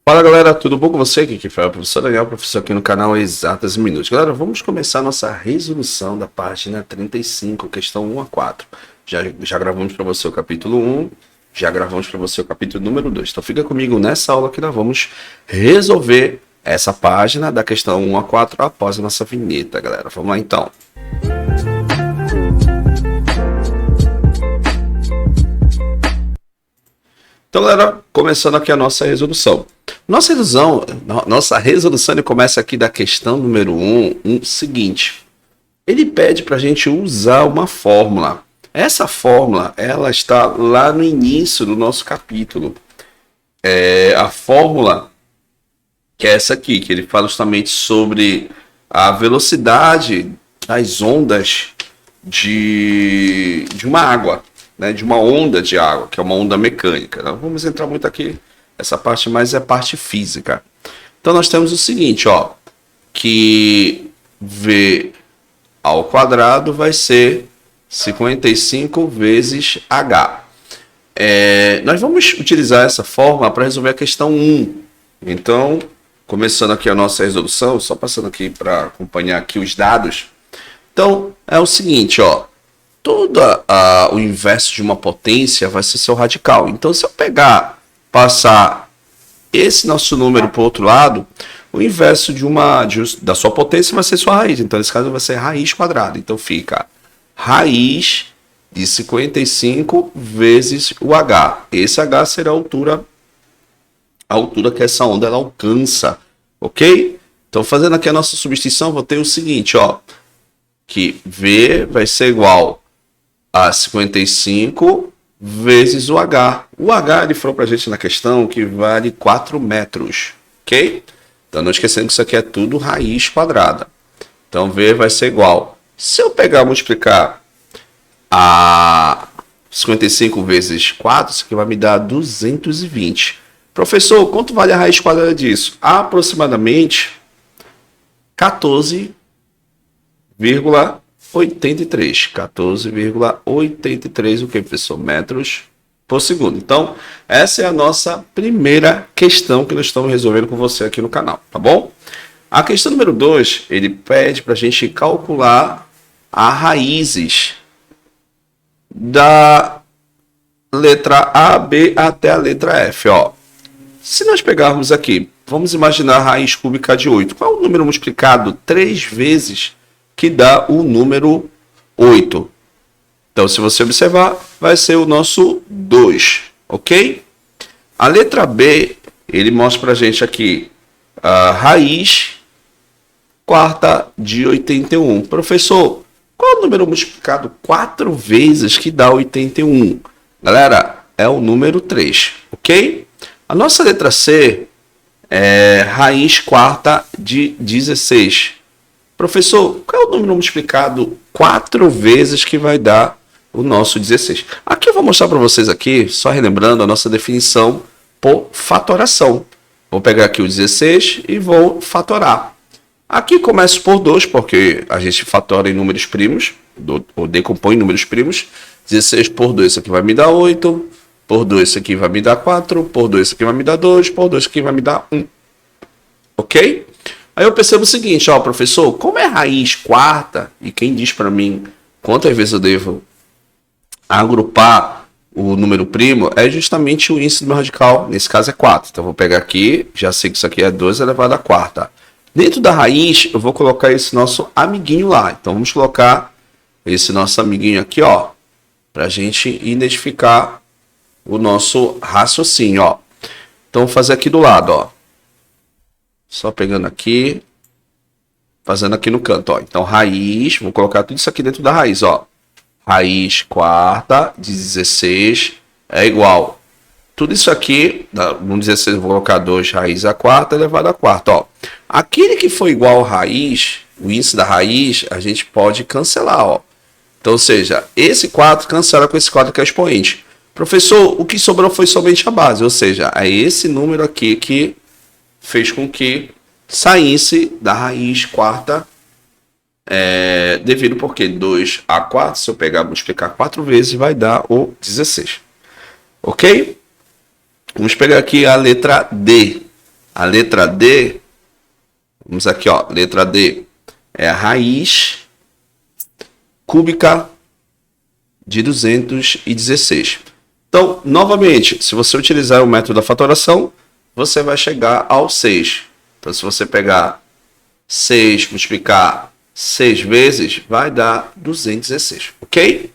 Fala galera, tudo bom com você? Aqui que foi o professor Daniel, professor aqui no canal Exatas em Minutos. Galera, vamos começar a nossa resolução da página 35, questão 1 a 4. Já gravamos para você o capítulo 1, já gravamos para você o capítulo número 2. Então fica comigo nessa aula que nós vamos resolver essa página da questão 1 a 4 após a nossa vinheta, galera. Vamos lá então. Então, galera, começando aqui a nossa resolução. Nossa resolução começa aqui da questão número 1, seguinte. Ele pede para a gente usar uma fórmula. Essa fórmula, ela está lá no início do nosso capítulo. A fórmula, que é essa aqui, que ele fala justamente sobre a velocidade das ondas de uma água. Né, de uma onda de água, que é uma onda mecânica. Não vamos entrar muito aqui nessa parte, mas é a parte física. Então nós temos o seguinte, ó, que V ao quadrado vai ser 55 vezes H. Nós vamos utilizar essa fórmula para resolver a questão 1. Então, começando aqui a nossa resolução, só passando aqui para acompanhar aqui os dados. Então, é o seguinte, ó. O inverso de uma potência vai ser seu radical. Então, se eu passar esse nosso número para o outro lado, o inverso da sua potência vai ser sua raiz. Então, nesse caso, vai ser raiz quadrada. Então, fica raiz de 55 vezes o H. Esse H será a altura que essa onda ela alcança. Ok? Então, fazendo aqui a nossa substituição, vou ter o seguinte, ó, que V vai ser igual a 55 vezes o H. O H ele falou para a gente na questão que vale 4 metros, ok? Então não esquecendo que isso aqui é tudo raiz quadrada. Então V vai ser igual. Se eu pegar e multiplicar a 55 vezes 4, isso aqui vai me dar 220. Professor, quanto vale a raiz quadrada disso? Aproximadamente 14,83. 14,83 o que, professor? Metros por segundo. Então, essa é a nossa primeira questão que nós estamos resolvendo com você aqui no canal, tá bom? A questão número 2, ele pede para a gente calcular as raízes da letra A, B até a letra F, ó. Se nós pegarmos aqui, vamos imaginar a raiz cúbica de 8. Qual é o número multiplicado 3 vezes que dá o número 8. Então, se você observar, vai ser o nosso 2, ok? A letra B, ele mostra para a gente aqui a raiz quarta de 81. Professor, qual é o número multiplicado 4 vezes que dá 81? Galera, é o número 3, ok? A nossa letra C é raiz quarta de 16. Professor, qual é o número multiplicado 4 vezes que vai dar o nosso 16? Aqui eu vou mostrar para vocês aqui, só relembrando a nossa definição por fatoração. Vou pegar aqui o 16 e vou fatorar. Aqui começo por 2, porque a gente fatora em números primos, ou decompõe em números primos. 16 por 2, isso aqui vai me dar 8. Por 2, isso aqui vai me dar 4. Por 2, isso aqui vai me dar 2. Por 2, isso aqui vai me dar 1. Ok? Aí eu percebo o seguinte, ó, professor, como é raiz quarta, e quem diz para mim quantas vezes eu devo agrupar o número primo, é justamente o índice do meu radical, nesse caso é 4. Então eu vou pegar aqui, já sei que isso aqui é 2 elevado a quarta. Dentro da raiz, eu vou colocar esse nosso amiguinho lá. Então vamos colocar esse nosso amiguinho aqui, ó, para a gente identificar o nosso raciocínio, ó. Então vou fazer aqui do lado, ó. Só pegando aqui, fazendo aqui no canto, ó. Então, raiz, vou colocar tudo isso aqui dentro da raiz, ó. Raiz quarta de 16 é igual. Tudo isso aqui, no 16 eu vou colocar 2 raiz a quarta elevado a quarta, ó. Aquele que for igual a raiz, o índice da raiz, a gente pode cancelar, ó. Então, ou seja, esse 4 cancela com esse 4 que é o expoente. Professor, o que sobrou foi somente a base, ou seja, é esse número aqui que fez com que saísse da raiz quarta, devido porque 2 a 4, se eu pegar e multiplicar 4 vezes, vai dar o 16. Ok? Vamos pegar aqui a letra D. A letra D, vamos aqui, ó, letra D é a raiz cúbica de 216. Então, novamente, se você utilizar o método da fatoração, você vai chegar ao 6. Então, se você pegar 6, multiplicar 6 vezes, vai dar 216, ok?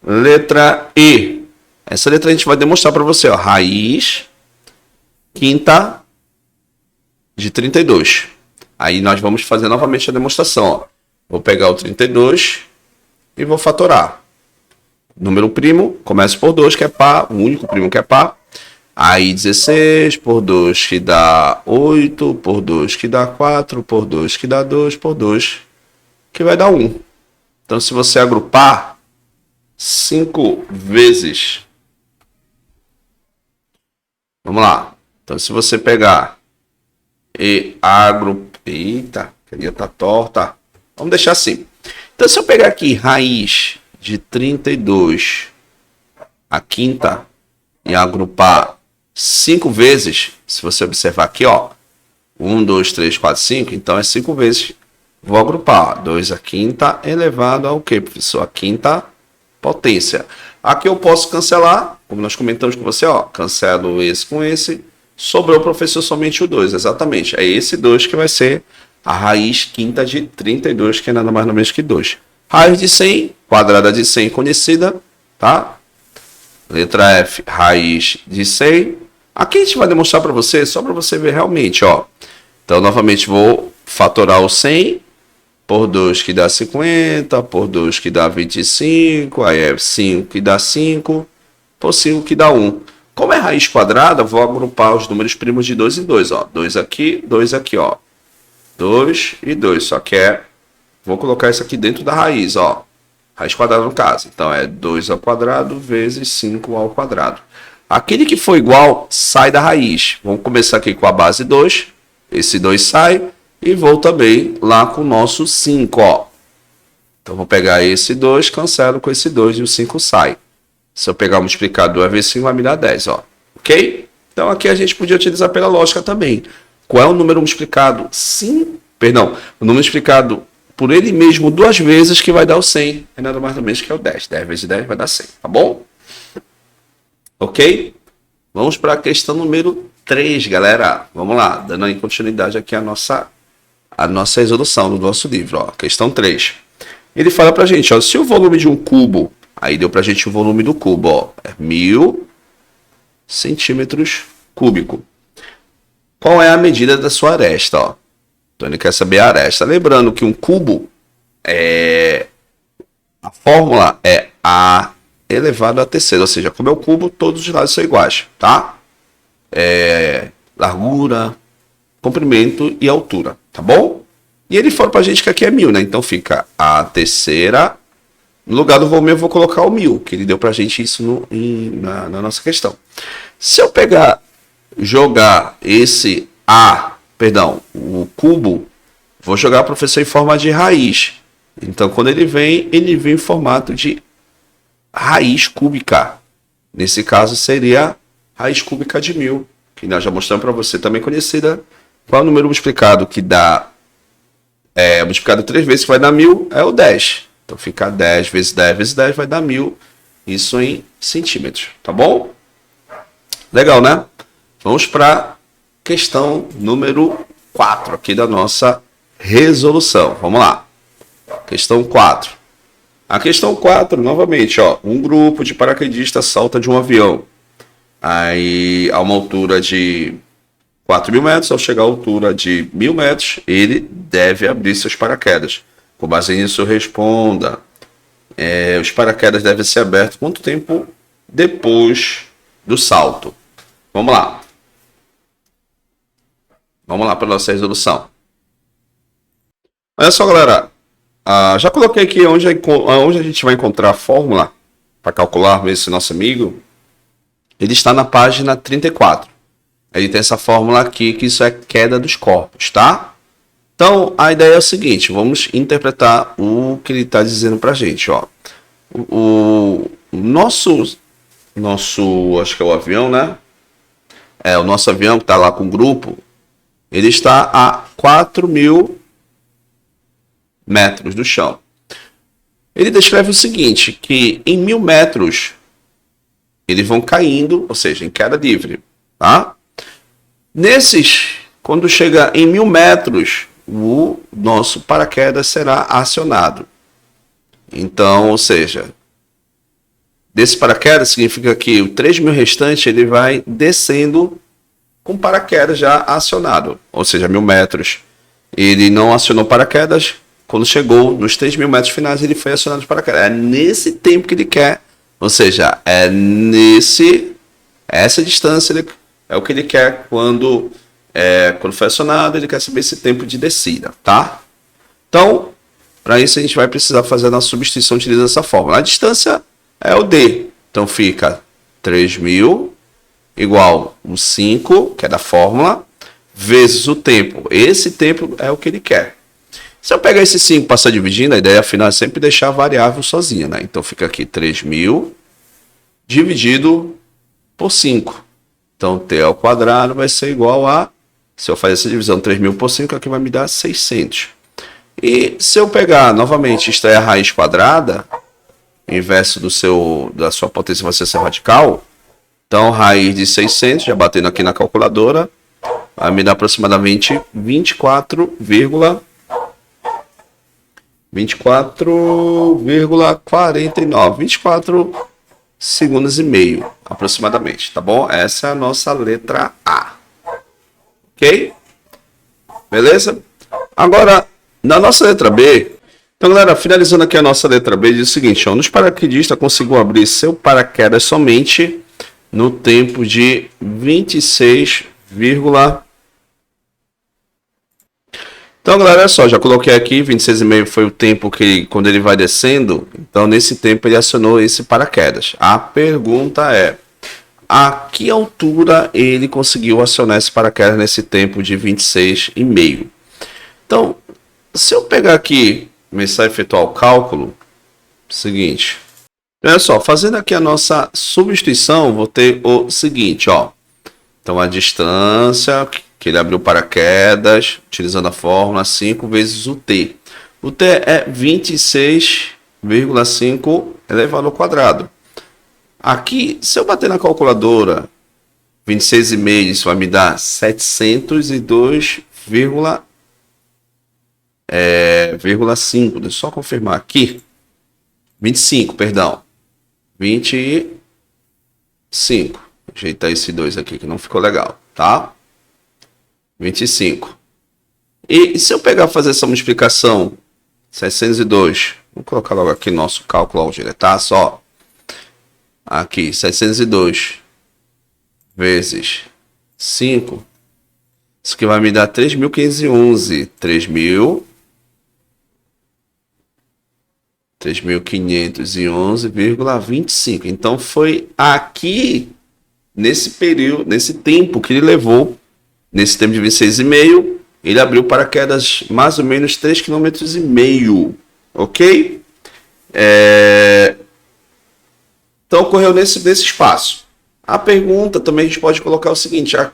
Letra E. Essa letra a gente vai demonstrar para você, ó, raiz quinta de 32. Aí nós vamos fazer novamente a demonstração, ó. Vou pegar o 32 e vou fatorar. Número primo, começa por 2, que é par, o único primo que é par. Aí 16 por 2 que dá 8, por 2 que dá 4, por 2 que dá 2, por 2 que vai dar 1. Então, se você agrupar 5 vezes, vamos lá. Então, se você pegar e agrupar, eita, queria tá torta. Vamos deixar assim. Então, se eu pegar aqui raiz de 32 a quinta e agrupar 5 vezes, se você observar aqui, ó, 1, 2, 3, 4, 5, então é 5 vezes. Vou agrupar 2 a quinta elevado ao quê, professor? A quinta potência. Aqui eu posso cancelar, como nós comentamos com você, ó, cancelo esse com esse, sobrou, professor, somente o 2, exatamente. É esse 2 que vai ser a raiz quinta de 32, que é nada mais nada menos que 2. Raiz de 100, quadrada de 100 conhecida, tá? Letra F, raiz de 100. Aqui a gente vai demonstrar para você, só para você ver realmente, ó. Então, novamente, vou fatorar o 100 por 2 que dá 50, por 2 que dá 25, aí é 5 que dá 5, por 5 que dá 1. Como é raiz quadrada, vou agrupar os números primos de 2 em 2, ó. 2 aqui, ó. 2 e 2, só que vou colocar isso aqui dentro da raiz, ó. Raiz quadrada no caso. Então é 2 ao quadrado vezes 5 ao quadrado. Aquele que for igual, sai da raiz. Vamos começar aqui com a base 2. Esse 2 sai. E vou também lá com o nosso 5, ó. Então vou pegar esse 2, cancelo com esse 2 e o 5 sai. Se eu pegar o multiplicador 2 vezes 5, vai me dar 10, ó. Ok? Então aqui a gente podia utilizar pela lógica também. Qual é o número multiplicado? O número multiplicado por ele mesmo 2 vezes que vai dar o 100. É nada mais ou menos que é o 10. 10 vezes 10 vai dar 100, tá bom? Ok? Vamos para a questão número 3, galera. Vamos lá, dando aí continuidade aqui a nossa resolução do nosso livro, ó. Questão 3. Ele fala pra gente, ó, se o volume de um cubo, aí deu pra gente o volume do cubo, ó, é 1000 centímetros cúbicos. Qual é a medida da sua aresta, ó? Então ele quer saber a aresta. Lembrando que um cubo a fórmula é A elevado a terceira, ou seja, como é o cubo, todos os lados são iguais, tá? Largura, comprimento e altura, tá bom? E ele fala pra gente que aqui é 1000, né? Então fica a terceira. No lugar do volume eu vou colocar o 1000, que ele deu pra gente isso na nossa questão. Se eu jogar o cubo, vou jogar, professor, em forma de raiz. Então quando ele vem em formato de raiz cúbica. Nesse caso seria raiz cúbica de 1000, que nós já mostramos para você, também conhecida. Qual é o número multiplicado que dá? Multiplicado 3 vezes que vai dar 1000 é o 10. Então fica 10 vezes 10 vezes 10 vai dar 1000. Isso em centímetros, tá bom? Legal, né? Vamos para questão número 4 aqui da nossa resolução. Vamos lá. Questão 4. A questão 4, novamente, ó, um grupo de paraquedistas salta de um avião. Aí, a uma altura de 4.000 metros, ao chegar à altura de 1.000 metros, ele deve abrir seus paraquedas. Com base nisso, responda. Os paraquedas devem ser abertos quanto tempo depois do salto? Vamos lá. Vamos lá para a nossa resolução. Olha só, galera. Já coloquei aqui onde a gente vai encontrar a fórmula para calcular esse nosso amigo. Ele está na página 34. Ele tem essa fórmula aqui, que isso é queda dos corpos, tá? Então, a ideia é o seguinte, vamos interpretar o que ele está dizendo para a gente, ó. O nosso, acho que é o avião, né? O nosso avião que está lá com o grupo, ele está a 4.000 metros do chão. Ele descreve o seguinte, que em 1.000 metros eles vão caindo, ou seja, em queda livre, tá? Quando chega em 1.000 metros, o nosso paraquedas será acionado. Então, ou seja, desse paraquedas significa que o 3.000 restante ele vai descendo com paraquedas já acionado, ou seja, 1.000 metros. Ele não acionou paraquedas, quando chegou nos 3.000 metros finais ele foi acionado de paraquedas. É nesse tempo que ele quer, ou seja, essa distância é o que ele quer quando foi acionado, ele quer saber esse tempo de descida, tá? Então, para isso a gente vai precisar fazer a nossa substituição utilizando essa fórmula. A distância é o D, então fica 3.000 igual o 5, que é da fórmula, vezes o tempo. Esse tempo é o que ele quer. Se eu pegar esse 5 e passar dividindo, a ideia afinal é sempre deixar a variável sozinha, né? Então fica aqui 3.000 dividido por 5. Então t ao quadrado vai ser igual a, se eu fazer essa divisão 3.000 por 5, aqui vai me dar 600. E se eu pegar novamente, extrair a raiz quadrada, inverso da sua potência vai ser radical, então raiz de 600, já batendo aqui na calculadora, vai me dar aproximadamente 24,49, 24 segundos e meio, aproximadamente, tá bom? Essa é a nossa letra A. Ok? Beleza? Agora, na nossa letra B, então, galera, finalizando aqui a nossa letra B, diz o seguinte, ó, nos paraquedistas conseguiu abrir seu paraquedas somente no tempo de 26, então, galera, olha só, já coloquei aqui, 26,5 foi o tempo que, quando ele vai descendo, então nesse tempo ele acionou esse paraquedas. A pergunta é, a que altura ele conseguiu acionar esse paraquedas nesse tempo de 26,5? Então, se eu pegar aqui, começar a efetuar o cálculo, seguinte, olha só, fazendo aqui a nossa substituição, vou ter o seguinte, ó, então a distância que ele abriu paraquedas, utilizando a fórmula 5 vezes o T. O T é 26,5 elevado ao quadrado. Aqui, se eu bater na calculadora, 26,5, isso vai me dar 702,5. Deixa eu só confirmar aqui. 25, perdão. 25. Ajeitar esse 2 aqui que não ficou legal, tá? 25. E se eu pegar fazer essa multiplicação, 702, vou colocar logo aqui nosso cálculo onde ele tá, só. Aqui, 702 vezes 5, isso que vai me dar 3.511, 3.511,25. Então foi aqui nesse período, nesse tempo que ele levou, nesse tempo de 26,5, ele abriu paraquedas mais ou menos 3,5 km, ok? Então ocorreu nesse espaço. A pergunta também a gente pode colocar o seguinte, a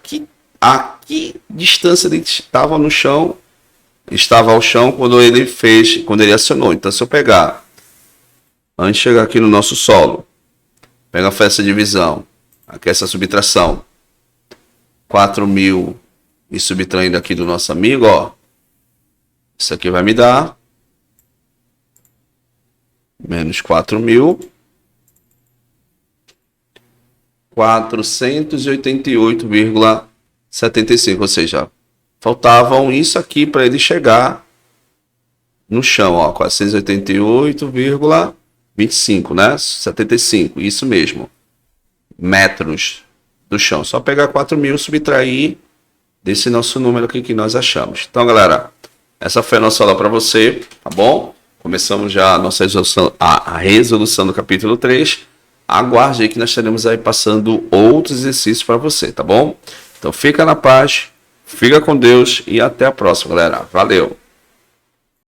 que distância ele estava no chão, estava ao chão quando ele acionou. Então se eu pegar, antes de chegar aqui no nosso solo, pega essa divisão, aqui essa subtração, 4.000 e subtraindo aqui do nosso amigo, ó, isso aqui vai me dar menos 4.488,75, ou seja, faltavam isso aqui para ele chegar no chão, ó, 488,25, né? 75, isso mesmo, metros do chão. Só pegar 4.000 e subtrair desse nosso número aqui que nós achamos. Então, galera, essa foi a nossa aula para você, tá bom? Começamos já a nossa resolução, a resolução do capítulo 3. Aguarde aí que nós estaremos aí passando outros exercícios para você, tá bom? Então, fica na paz, fica com Deus e até a próxima, galera. Valeu!